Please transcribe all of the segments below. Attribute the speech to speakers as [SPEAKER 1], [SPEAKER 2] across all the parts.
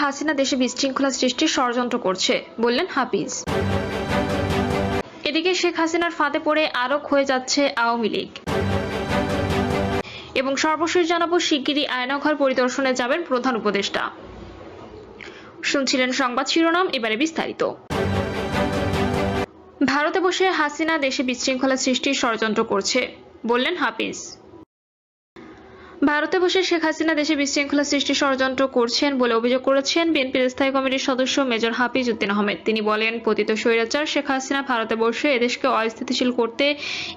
[SPEAKER 1] হাসিনা দেশে বিশৃঙ্খলা সৃষ্টির ষড়যন্ত্র করছে বললেন হাফিজ। এদিকে শেখ হাসিনার ফাঁদে পড়ে আরো ক্ষয়ে যাচ্ছে আওয়ামী লীগ। এবং সর্বশেষ জানাবো, শিগগিরই আয়নাঘর পরিদর্শনে যাবেন প্রধান উপদেষ্টা। শুনছিলেন সংবাদ শিরোনাম, এবারে বিস্তারিত। ভারতে বসে হাসিনা দেশে বিশৃঙ্খলা সৃষ্টির ষড়যন্ত্র করছে বললেন হাফিজ। ভারতে বসে শেখ হাসিনা দেশে বিশৃঙ্খলা সৃষ্টির ষড়যন্ত্র করছেন বলে অভিযোগ করেছেন বিএনপির স্থায়ী কমিটির সদস্য মেজর হাফিজ উদ্দিন আহমেদ। তিনি বলেন, পতিত স্বৈরাচার শেখ হাসিনা ভারতে বসে এদেশকে অস্থিতিশীল করতে,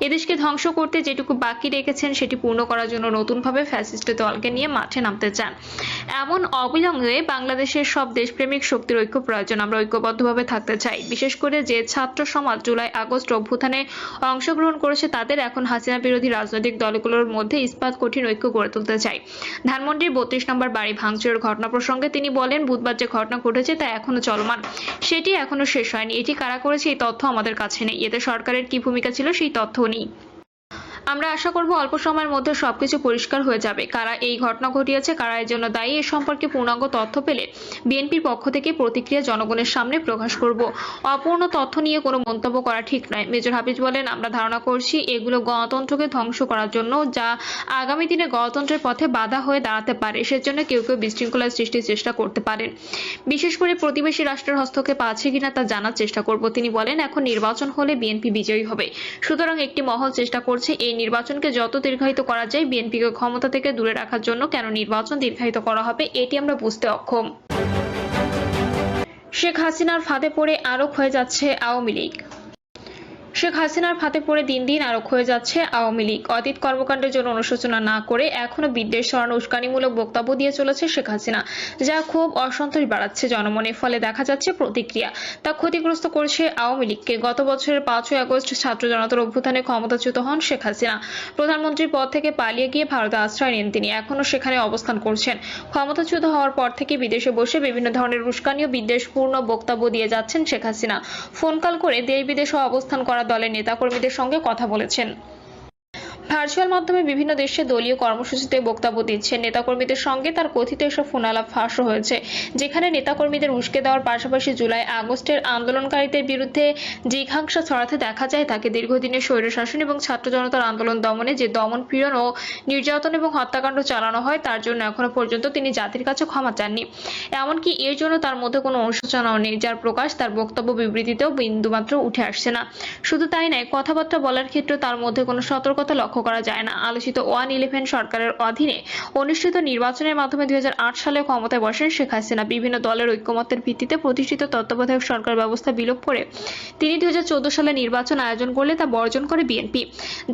[SPEAKER 1] এদেশকে ধ্বংস করতে যেটুকু বাকি রেখেছেন সেটি পূর্ণ করার জন্য নতুনভাবে ফ্যাসিস্ট দলকে নিয়ে মাঠে নামতে চান। এমন অবিলম্বে বাংলাদেশের সব দেশপ্রেমিক শক্তির ঐক্য প্রয়োজন। আমরা ঐক্যবদ্ধভাবে থাকতে চাই। বিশেষ করে যে ছাত্র সমাজ জুলাই আগস্ট অভ্যুত্থানে অংশগ্রহণ করেছে তাদের এখন হাসিনা বিরোধী রাজনৈতিক দলগুলোর মধ্যে ইস্পাত কঠিন ঐক্য গড়ে তুলতে চাই। ধানমন্ডির ৩২ নম্বর বাড়ি ভাঙচুরের ঘটনা প্রসঙ্গে তিনি বলেন, বুধবার যে ঘটনা ঘটেছে তা এখনো চলমান, সেটি এখনো শেষ হয়নি। এটি কারা করেছে এই তথ্য আমাদের কাছে নেই। এতে সরকারের কি ভূমিকা ছিল সেই তথ্যও নেই। আমরা আশা করব অল্প সময়ের মধ্যে সবকিছু পরিষ্কার হয়ে যাবে। কারা এই ঘটনা ঘটিয়েছে, কারা এর জন্য দায়ী, এ সম্পর্কে পূর্ণাঙ্গ তথ্য পেলে বিএনপির পক্ষ থেকে প্রতিক্রিয়া জনগণের সামনে প্রকাশ করব। অপূর্ণ তথ্য নিয়ে কোনো মন্তব্য করা ঠিক নয়। মেজর হাফিজ বলেন, আমরা ধারণা করছি এগুলো গণতন্ত্রকে ধ্বংস করার জন্য, যা আগামী দিনে গণতন্ত্রের পথে বাধা হয়ে দাঁড়াতে পারে। সেজন্য কেউ কেউ বিশৃঙ্খলা সৃষ্টির চেষ্টা করতে পারেন। বিশেষ করে প্রতিবেশী রাষ্ট্রের হস্তক্ষেপ আছে কিনা তা জানার চেষ্টা করব। তিনি বলেন, এখন নির্বাচন হলে বিএনপি বিজয়ী হবে। সুতরাং একটি মহল চেষ্টা করছে এই নির্বাচনকে যত দীর্ঘায়িত করা যায় বিএনপিকে ক্ষমতা থেকে দূরে রাখার জন্য। কেন নির্বাচন দীর্ঘায়িত করা হবে এটি আমরা বুঝতে অক্ষম। শেখ হাসিনার ফাঁদে পড়ে আরো ক্ষয়ে যাচ্ছে আওয়ামী লীগ। শেখ হাসিনার ফাঁদে পড়ে দিন দিন আরো ক্ষয়ে যাচ্ছে আওয়ামী লীগ। অতীত কর্মকাণ্ডের জন্য অনুশোচনা না করে এখনো বিদ্বেষ ছড়ানো উস্কানিমূলক বক্তব্য দিয়ে চলেছে শেখ হাসিনা, যা খুব অসন্তোষ বাড়াচ্ছে জনমনে। ফলে দেখা যাচ্ছে প্রতিক্রিয়া তা ক্ষতিগ্রস্ত করছে আওয়ামী লীগকে। গত বছরের ৫ই আগস্ট ছাত্র জনতার অভ্যুত্থানে ক্ষমতাচ্যুত হন শেখ হাসিনা। প্রধানমন্ত্রীর পদ থেকে পালিয়ে গিয়ে ভারতে আশ্রয় নেন তিনি। এখনো সেখানে অবস্থান করছেন। ক্ষমতাচ্যুত হওয়ার পর থেকে বিদেশে বসে বিভিন্ন ধরনের উস্কানি ও বিদ্বেষপূর্ণ বক্তব্য দিয়ে যাচ্ছেন শেখ হাসিনা। ফোন কল করে দেশ বিদেশে অবস্থান করা দলের নেতাকর্মীদের সঙ্গে কথা বলেছেন। ভার্চুয়াল মাধ্যমে বিভিন্ন দেশে দলীয় কর্মসূচিতে বক্তব্য দিচ্ছেন। নেতাকর্মীদের সঙ্গে তার কথিত এসব ফোনালাপ ফাঁসও হয়েছে, যেখানে নেতাকর্মীদের উস্কে দেওয়ার পাশাপাশি জুলাই আগস্টের আন্দোলনকারীদের বিরুদ্ধে জিঘাংসা ছড়াতে দেখা যায় তাকে। দীর্ঘদিনের স্বৈরশাসন এবং ছাত্র জনতার আন্দোলন দমনে যে দমন পীড়ন ও নির্যাতন এবং হত্যাকাণ্ড চালানো হয় তার জন্য এখনো পর্যন্ত তিনি জাতির কাছে ক্ষমা চাননি। এমনকি এর জন্য তার মধ্যে কোনো অনুশোচনাও নেই, যার প্রকাশ তার বক্তব্য বিবৃতিতেও বিন্দুমাত্র উঠে আসছে না। শুধু তাই নয়, কথাবার্তা বলার ক্ষেত্রে তার মধ্যে কোনো সতর্কতা লক্ষ্য করা যায় না। আলোচিত 111 সরকারের অধীনে অনুষ্ঠিত নির্বাচনের মাধ্যমে 2008 সালে ক্ষমতায় বসেন শেখ হাসিনা। বিভিন্ন দলের ঐক্যমত্যের ভিত্তিতে প্রতিষ্ঠিত তত্ত্বাবধায়ক সরকার ব্যবস্থা বিলোপ করে তিনি 2014 সালে নির্বাচন আয়োজন করলে তা বর্জন করে বিএনপি,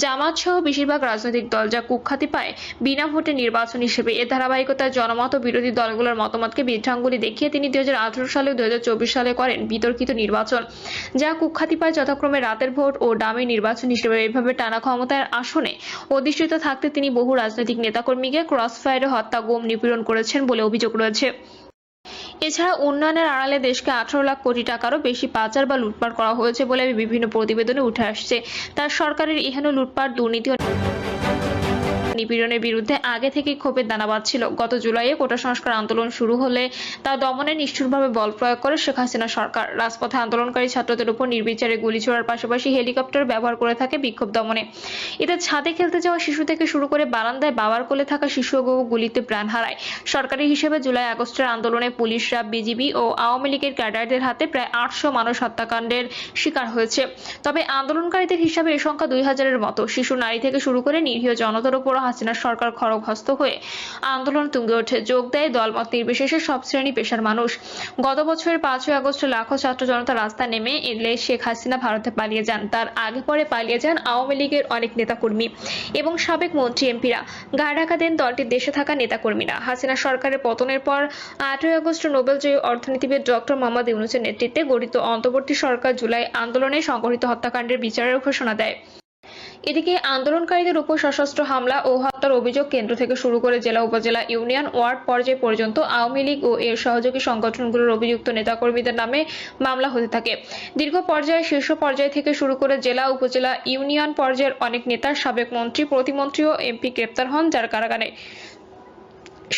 [SPEAKER 1] জামাত সহ বেশিরভাগ রাজনৈতিক দল, যা কুখ্যাতি পায় বিনা ভোটে নির্বাচন হিসেবে। এর ধারাবাহিকতায় জনমত ও বিরোধী দলগুলোর মতামতকে বৃদ্ধাঙ্গুলি দেখিয়ে তিনি 2018 সালে ও 2024 সালে করেন বিতর্কিত নির্বাচন, যা কুখ্যাতি পায় যথাক্রমে রাতের ভোট ও ডামি নির্বাচন হিসেবে। এভাবে টানা ক্ষমতার আসনে অধিষ্ঠিত থাকতে তিনি বহু রাজনৈতিক নেতাকর্মীকে ক্রসফায়ারে হত্যা, গুম, নিপীড়ন করেছেন বলে অভিযোগ রয়েছে। এছাড়া উন্নয়নের আড়ালে দেশকে 18 লাখ কোটি টাকারও বেশি পাচার বা লুটপাট করা হয়েছে বলে বিভিন্ন প্রতিবেদনে উঠে আসছে। তার সরকারের এহেন লুটপাট, দুর্নীতি ও নিপীড়নের বিরুদ্ধে আগে থেকেই ক্ষোভের দানা বাঁধছিল। গত জুলাইয়ে কোটা সংস্কার আন্দোলন শুরু হলে তা দমনে নিষ্ঠুরভাবে বল প্রয়োগ করে শেখ হাসিনা সরকার। রাজপথে আন্দোলনকারী ছাত্রদের উপর নির্বিচারে গুলি ছোড়ার পাশাপাশি হেলিকপ্টার ব্যবহার করে থাকে বিক্ষোভ দমনে। এতে ছাদে খেলতে যাওয়া শিশু থেকে শুরু করে বারান্দায় বাবার কোলে থাকা শিশুও গুলিতে প্রাণ হারায়। সরকারি হিসেবে জুলাই আগস্টের আন্দোলনে পুলিশরা, বিজিবি ও আওয়ামী লীগের ক্যাডারদের হাতে প্রায় 800 মানুষ হত্যাকাণ্ডের শিকার হয়েছে। তবে আন্দোলনকারীদের হিসাবে এ সংখ্যা 2000-এর মতো। শিশু, নারী থেকে শুরু করে নিরীহ জনতার উপর হাসিনার সরকার খড়গহস্ত হয়ে আন্দোলন তুঙ্গে ওঠে। যোগ দেয় দলমত নির্বিশেষে সব শ্রেণী পেশার মানুষ। গত বছরের 5ই আগস্ট লাখো ছাত্র জনতা রাস্তা নেমে এলে শেখ হাসিনা ভারতে পালিয়ে যান। তার আগে পরে পালিয়ে যান আওয়ামী লীগের অনেক নেতাকর্মী এবং সাবেক মন্ত্রী এমপিরা। গায়ে ঢাকা দেন দলটির দেশে থাকা নেতাকর্মীরা। হাসিনা সরকারের পতনের পর 8ই আগস্ট নোবেলজয়ী অর্থনীতিবিদ ডক্টর মোহাম্মদ ইউনূসের নেতৃত্বে গঠিত অন্তর্বর্তী সরকার জুলাই আন্দোলনে সংঘটিত হত্যাকাণ্ডের বিচারের ঘোষণা দেয়। এদিকে আন্দোলনকারীদের উপর সশস্ত্র হামলা ও হত্যার অভিযোগ কেন্দ্র থেকে শুরু করে জেলা, উপজেলা, ইউনিয়ন, ওয়ার্ড পর্যায় পর্যন্ত আওয়ামী লীগ ও এর সহযোগী সংগঠনগুলোর অভিযুক্ত নেতাকর্মীদের নামে মামলা হতে থাকে। দীর্ঘ পর্যায়ে শীর্ষ পর্যায় থেকে শুরু করে জেলা, উপজেলা, ইউনিয়ন পর্যায়ের অনেক নেতা, সাবেক মন্ত্রী, প্রতিমন্ত্রী ও এমপি গ্রেপ্তার হন, যার কারাগারে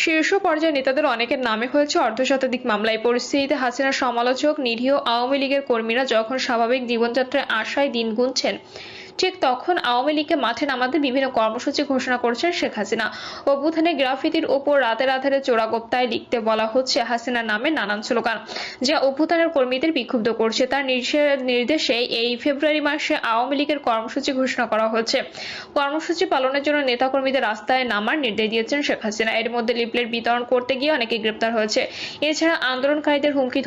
[SPEAKER 1] শীর্ষ পর্যায়ের নেতাদের অনেকের নামে হয়েছে অর্ধশতাধিক মামলা। এই পরিস্থিতিতে হাসিনার সমালোচক নিরীহ আওয়ামী লীগের কর্মীরা যখন স্বাভাবিক জীবনযাত্রায় আশায় দিন গুনছেন, ঠিক তখন আওয়ামী লীগকে মাঠে নামাতে বিভিন্ন কর্মসূচি ঘোষণা করছেন শেখ হাসিনা। অভ্যুত্থানে গ্রাফিতির ওপর রাতের আধারে চোরাগোপ্তায় লিখতে বলা হচ্ছে হাসিনার নামে নানান স্লোগান, যা অভ্যুত্থানের কর্মীদের বিক্ষুব্ধ করছে। তার নির্দেশে এই ফেব্রুয়ারি মাসে আওয়ামী লীগের কর্মসূচি ঘোষণা করা হয়েছে। কর্মসূচি পালনের জন্য নেতাকর্মীদের রাস্তায় নামার নির্দেশ দিয়েছেন শেখ হাসিনা। এর মধ্যে লিফলেট বিতরণ করতে গিয়ে অনেকে গ্রেপ্তার হয়েছে। এছাড়া আন্দোলনকারীদের হুমকি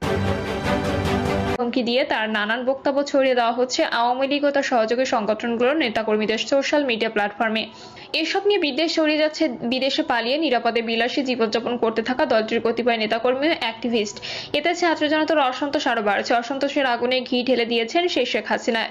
[SPEAKER 1] দিয়ে তার নানান বক্তব্য ছড়িয়ে দেওয়া হচ্ছে আওয়ামী লীগ ও তার সহযোগী সংগঠনগুলোর নেতাকর্মীদের সোশ্যাল মিডিয়া প্ল্যাটফর্মে। এসব নিয়ে বিদ্বেষ ছড়িয়ে যাচ্ছে বিদেশে পালিয়ে নিরাপদে বিলাসী জীবনযাপন করতে থাকা দলটির কতিপয় নেতাকর্মী ও অ্যাক্টিভিস্ট। এতে ছাত্র জনতার অসন্তোষ আরো বাড়ছে। অসন্তোষের আগুনে ঘি ঢেলে দিয়েছেন সেই শেখ হাসিনা।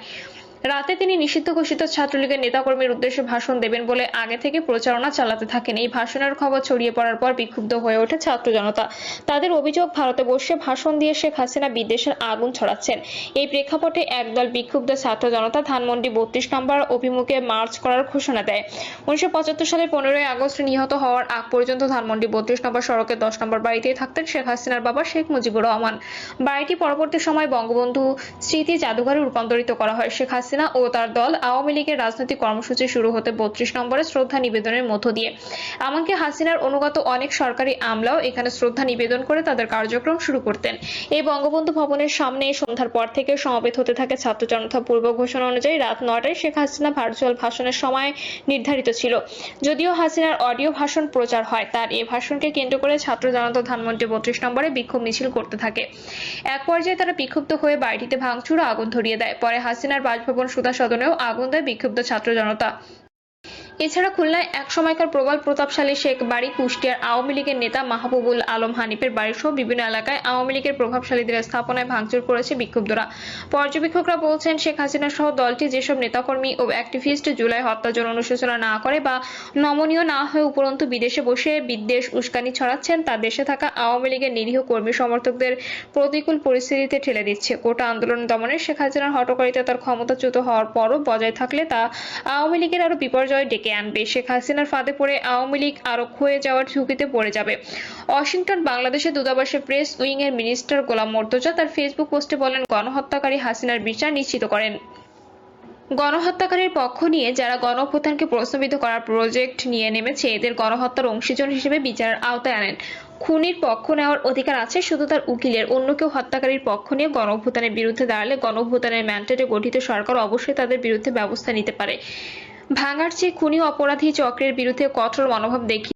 [SPEAKER 1] রাতে তিনি নিষিদ্ধ ঘোষিত ছাত্রলীগের নেতাকর্মীর উদ্দেশ্যে ভাষণ দেবেন বলে আগে থেকে প্রচারণা চালাতে থাকেন। এই ভাষণের খবর ছড়িয়ে পড়ার পর বিক্ষুব্ধ হয়ে ওঠে ছাত্র জনতা। তাদের অভিযোগ, ভারতে বসে ভাষণ দিয়ে শেখ হাসিনা বিদ্বেষের আগুন ছড়াচ্ছেন। এই প্রেক্ষাপটে একদল বিক্ষুব্ধ ছাত্র জনতা ধানমন্ডি 32 নম্বর অভিমুখে মার্চ করার ঘোষণা দেয়। 1975 সালের 15ই আগস্ট নিহত হওয়ার আগ পর্যন্ত ধানমন্ডি 32 নম্বর সড়কের 10 নম্বর বাড়িতেই থাকতেন শেখ হাসিনার বাবা শেখ মুজিবুর রহমান। বাড়িটি পরবর্তী সময় বঙ্গবন্ধু স্মৃতি জাদুঘরে রূপান্তরিত করা হয়। শেখ হাসিনা ও তার দল আওয়ামী লীগের রাজনৈতিক কর্মসূচি শুরু হতে 32 নম্বরে শ্রদ্ধা নিবেদনের মধ্য দিয়ে। এমনকি হাসিনার অনুগত অনেক সরকারি আমলাও এখানে শ্রদ্ধা নিবেদন করে তাদের কার্যক্রম শুরু করতেন। এই বঙ্গবন্ধু ভবনের সামনে সন্ধ্যার পর থেকে সমবেত হতে থাকে ছাত্র জনতা। পূর্ব ঘোষণা অনুযায়ী রাত 9টায় শেখ হাসিনা ভার্চুয়াল ভাষণের সময় নির্ধারিত ছিল। যদিও হাসিনার অডিও ভাষণ প্রচার হয়, তার এই ভাষণকে কেন্দ্র করে ছাত্র জনতা ধানমন্ডি 32 নম্বরে বিক্ষোভ মিছিল করতে থাকে। এক পর্যায়ে তারা বিক্ষুব্ধ হয়ে বাড়িটিতে ভাঙচুর ও আগুন ধরিয়ে দেয়। পরে হাসিনার বাসভবন সুধা সদনেও আগুন দেয় বিক্ষুব্ধ ছাত্র জনতা। এছাড়া খুলনায় এক সময়কার প্রবল প্রতাপশালী শেখ বাড়ি, কুষ্টিয়ার আওয়ামী লীগের নেতা মাহবুবুল আলম হানিফের বাড়ি সহ বিভিন্ন এলাকায় আওয়ামী লীগের প্রভাবশালীদের স্থাপনায় ভাঙচুর করেছে বিক্ষুব্ধরা। পর্যবেক্ষকরা বলছেন, শেখ হাসিনা সহ দলটি যেসব নেতাকর্মী ও অ্যাক্টিভিস্ট জুলাই হত্যার জন্য অনুশোচনা না করে বা নমনীয় না হয়ে উপরন্তু বিদেশে বসে বিদ্বেষ উস্কানি ছড়াচ্ছেন, তা দেশে থাকা আওয়ামী লীগের নিরীহ কর্মী সমর্থকদের প্রতিকূল পরিস্থিতিতে ঠেলে দিচ্ছে। কোটা আন্দোলন দমনে শেখ হাসিনার হঠকারিতা তার ক্ষমতাচ্যুত হওয়ার পরও বজায় থাকলে তা আওয়ামী লীগের আরো বিপর্যয় ডেকে আনবে। শেখ হাসিনার ফাঁদে পড়ে আওয়ামী লীগ আরো ক্ষয়ে যাওয়ার ঝুঁকিতে পড়ে যাবে। ওয়াশিংটন বাংলাদেশের দূতাবাসের প্রেস উইং এর মিনিস্টার গোলাম মর্তুজা তার ফেসবুক পোস্টে বলেন, গণহত্যাকারী হাসিনার বিচার নিশ্চিত করেন। গণহত্যাকারীর পক্ষ নিয়ে যারা গণঅভ্যুত্থানকে প্রশ্নবিদ্ধ করার প্রজেক্ট নিয়ে নেমেছে, এদের গণহত্যার অংশীজন হিসেবে বিচারের আওতায় আনেন। খুনির পক্ষ নেওয়ার অধিকার আছে শুধু তার উকিলের। অন্য কেউ হত্যাকারীর পক্ষ নিয়ে গণঅভ্যুত্থানের বিরুদ্ধে দাঁড়ালে গণঅভ্যুত্থানের ম্যান্ডেটে গঠিত সরকার অবশ্যই তাদের বিরুদ্ধে ব্যবস্থা নিতে পারে। ভাঙার চেয়ে খুনি অপরাধী চক্রের বিরুদ্ধে কঠোর মনোভাব দেখিয়ে